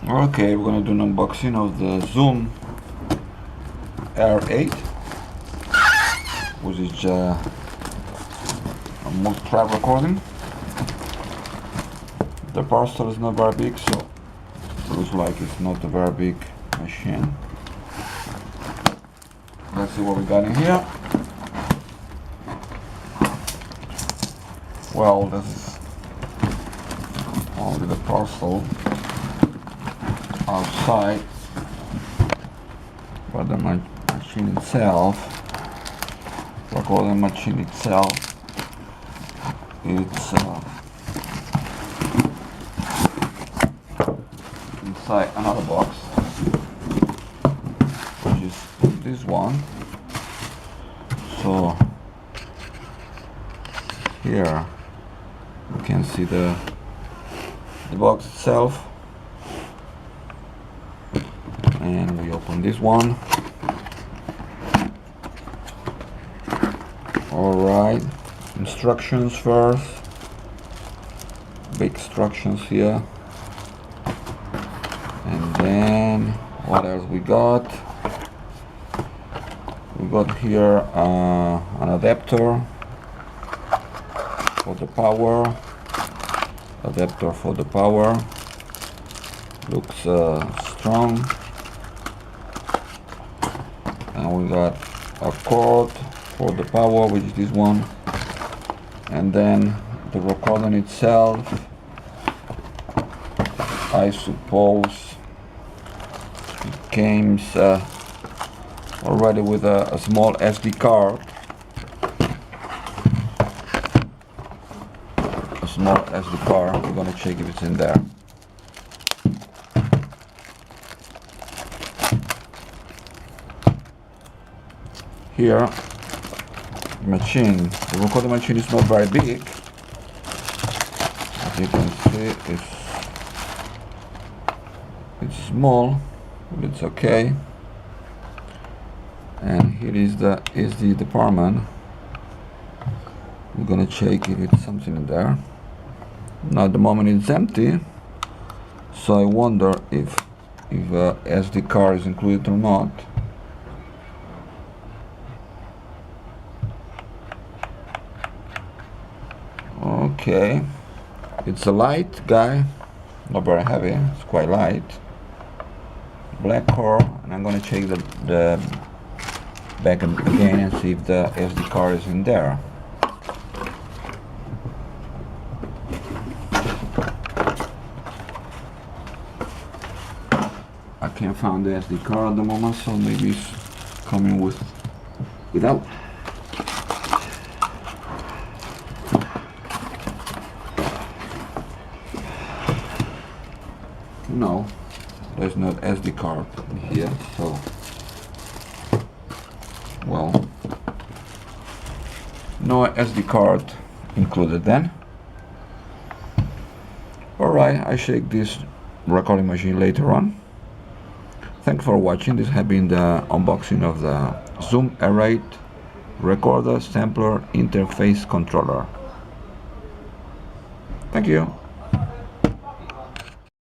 Okay, we're gonna do an unboxing of the Zoom R8, which is a multi-track recording. The parcel is not very big, so it looks like it's not a very big machine. Let's see what we got in here. Well, this is only the parcel outside, but the machine itself, recording machine itself, it's inside another box, which is this one. So here you can see the box itself, and we open this one. Alright, instructions first, big instructions here, and then what else we got? We got here an adapter for the power. Looks strong. And we got a cord for the power, which is this one, and then the recording itself, I suppose it came already with a small SD card. Small SD card. We're gonna check if it's in there. Here, the recording machine is not very big. As you can see, it's small, but it's okay. And here is the SD department. We're gonna check if it's something in there. Now at the moment it's empty, so I wonder if SD card is included or not. Okay, it's a light guy, not very heavy, it's quite light, black core, and I'm gonna check the back again and see if the SD card is in there. I can't find the SD card at the moment, so maybe it's coming without. No, there's no SD card here, so well, no SD card included then. Alright, I shake this recording machine later on. Thanks for watching. This has been the unboxing of the Zoom R8 recorder sampler interface controller. Thank you.